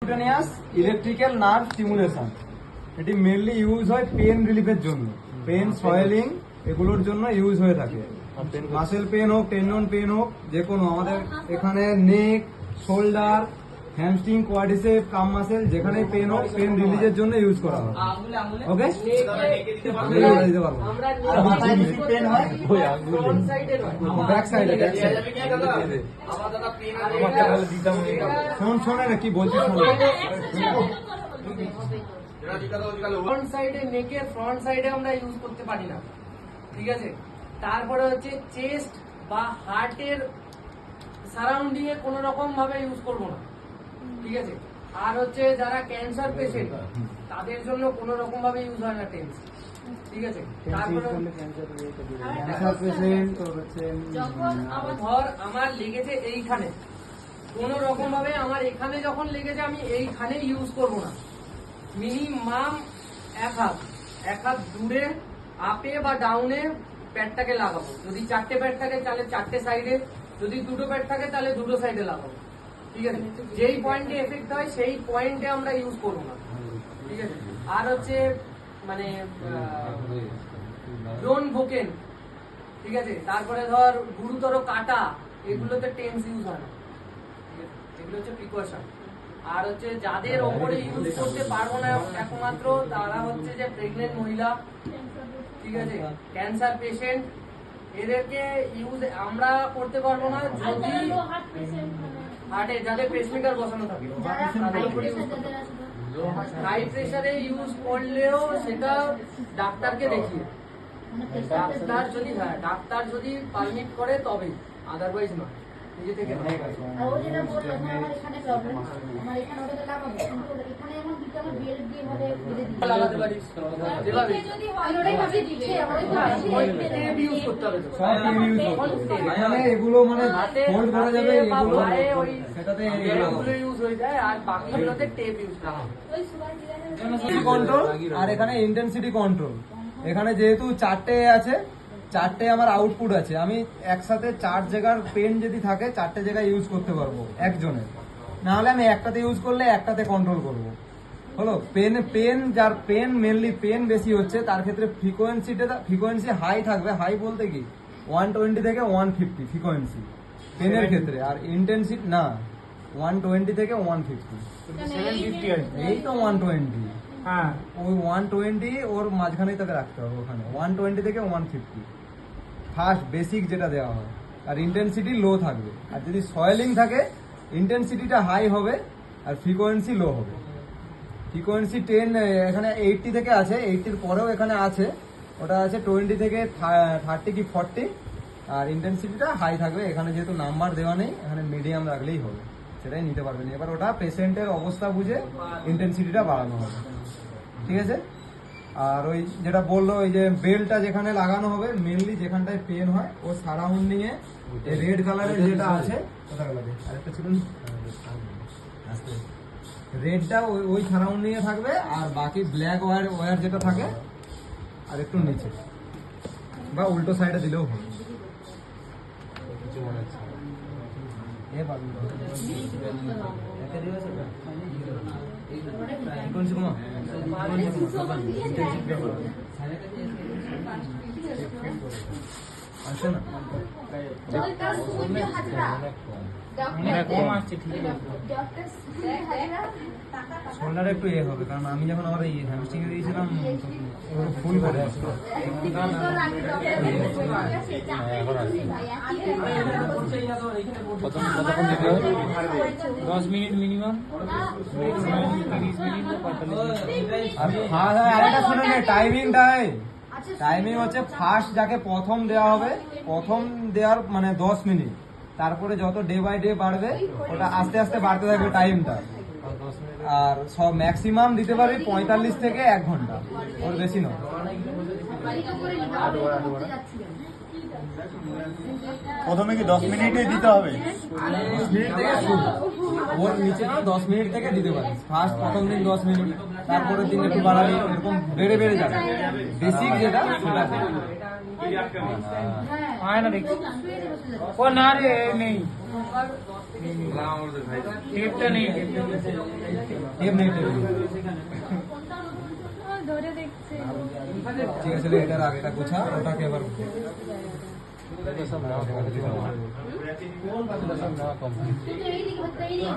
Subcutaneous electrical nerve stimulation. এটি mainly use হয় pen রিলিফের জন্য, পেন সয়েলিং এগুলোর জন্য ইউজ হয়ে থাকে। মাসেল পেন হোক, টেন্ডন পেন হোক, যে কোনো আমাদের এখানে নেক, শোল্ডার, হ্যামস্ট্রিং, কোয়াড্রিসেপ, কাম মাসেল যেখানে পেন হোক, পেন রিলিজের জন্য ইউজ করা হয়। ওকে, ব্যাক সাইডে শোনে না কি বলছি, ফ্রন্ট সাইডে নেকের ফ্রন্ট সাইডে আমরা ইউজ করতে পারি না, ঠিক আছে। তারপরে হচ্ছে চেস্ট বা হার্টের সারাউন্ডিং এ কোন রকম ভাবে ইউজ করবো না, ঠিক আছে। আর হচ্ছে যারা ক্যান্সার পেশেন্ট তাদের জন্য কোন রকম ভাবে ইউজ হয় না টেন্স, ঠিক আছে। তারপরে ধর আমার লেগেছে এইখানে, কোন রকম ভাবে আমার এখানে যখন লেগেছে আমি এইখানে ইউজ করবো না। মিনিমাম এক হাত দূরে আপে বা ডাউনে প্যাডটাকে লাগাবো। যদি 4টে প্যাড থাকে তাহলে 4টে সাইডে, যদি 2টো প্যাড থাকে তাহলে 2টো সাইডে লাগাবো, ঠিক আছে। যেই পয়েন্টে এফেক্ট হয় সেই পয়েন্টে আমরা ইউজ করবো না, ঠিক আছে। আর হচ্ছে মানে ডোন ভোকেন, ঠিক আছে। তারপরে ধর গুরুতর কাটা, এগুলোতে টেন্স ইউজ হয় না, এগুলো হচ্ছে প্রিকশন। আর হচ্ছে যাদের ওপরে ইউজ করতে পারবো না একমাত্র তারা হচ্ছে যে প্রেগনেন্ট মহিলা, ঠিক আছে, ক্যান্সার পেশেন্ট, এদেরকে ইউজ আমরা করতে পারবো না। যদি হার্টে যাদের পেসমেকার বসানো থাকে, হাই প্রেসারে ইউজ করলেও সেটা ডাক্তারকে দেখিয়ে, ডাক্তার যদি পারমিট করে তবেই, আদারওয়াইজ নয়। নিজে থেকে লাগাতে পারিস, এগুলো মানে হোল্ড করা যাবে, সেটাতে ইউজ হয়ে যায়। আর বাকিগুলোতে টেপ ইউজ করা হয়। কন্ট্রোল আর এখানে ইন্টেন্সিটি কন্ট্রোল। এখানে যেহেতু 4টে আছে, 4টে আমার আউটপুট আছে, আমি একসাথে 4 জায়গার পেন যদি থাকে 4টে জায়গায় ইউজ করতে পারবো একজনের। না হলে আমি একটাতে ইউজ করলে একটাতে কন্ট্রোল করবো। হলো পেন যার পেন মেনলি পেন বেশি হচ্ছে তার ক্ষেত্রে ফ্রিকোয়েন্সি হাই থাকবে। হাই বলতে কি 120 থেকে 150 ফ্রিকোয়েন্সি পেনের ক্ষেত্রে, আর ইন্টেন্সিটি না 120 থেকে 150, এই তো 120। হ্যাঁ, ওই 120 ওর মাঝখানেই তাকে রাখতে হবে, ওখানে 120 থেকে 150 ফার্স্ট বেসিক যেটা দেওয়া হয়। আর ইন্টেন্সিটি লো থাকবে। আর যদি সয়েলিং থাকে ইন্টেন্সিটিটা হাই হবে আর ফ্রিকোয়েন্সি লো হবে। ফ্রিকোয়েন্সি 10 এখানে 80 থেকে আছে, 80-র পরেও এখানে আছে, ওটা আছে 20 থেকে 30 কি 40। আর ইন্টেন্সিটিটা হাই থাকবে। এখানে যেহেতু নাম্বার দেওয়া নেই, এখানে মিডিয়াম রাখলেই হবে, সেটাই নিতে পারবেন। এবার ওটা পেশেন্টের অবস্থা বুঝে ইন্টেন্সিটিটা বাড়ানো হবে, ঠিক আছে। আর ওই যেটা বললো, ওই যে বেলটা যেখানে লাগানো হবে মেনলি যেখানটায় পেন হয় ও সারাউন্ডিং এ রেড কালারের যেটা আছে ওটা লাগে। আরেকটা ছিল রেডটা ওই সারাউন্ডিং এ থাকবে, আর বাকি ব্ল্যাক ওয়্যার যেটা থাকে আর একটু নিচে বা উল্টো সাইডে দিলেও হবে। শোল্ডারে একটু ইয়ে হবে, কারণ আমি যখন আমার হ্যামস্ট্রিং এ দিয়েছিলাম ফুল করে 10 মিনিট মিনিমাম। আরেকটা শুনে নে, টাইমিং হচ্ছে ফার্স্ট যাকে প্রথম দেওয়া হবে, প্রথম দেওয়ার মানে 10 মিনিট, তারপরে যত ডে বাই ডে বাড়বে ওটা আস্তে আস্তে বাড়তে থাকবে টাইমটা। আর সব ম্যাক্সিমাম দিতে পারবি 45 থেকে 1 ঘন্টা, ওর বেশি নয়। প্রথমে কি 10 মিনিটে দিতে হবে? 10 মিনিট থেকে শুরু। ওর নিচে না 10 মিনিট থেকে দিতে পারে। ফার্স্ট প্রথম দিন 10 মিনিট, তারপরের দিন একটু বাড়াবি, এরকম বেড়ে বেড়ে যাবে। বেসিক যেটা সেটা হয় না দেখি ও না রে নেই টেপটা নেই টেপ নেই, টেপ নেই। ধরে দেখছে ঠিক আছে, এটার আগেটা গোছা, ওটাকে এবার এইদিকে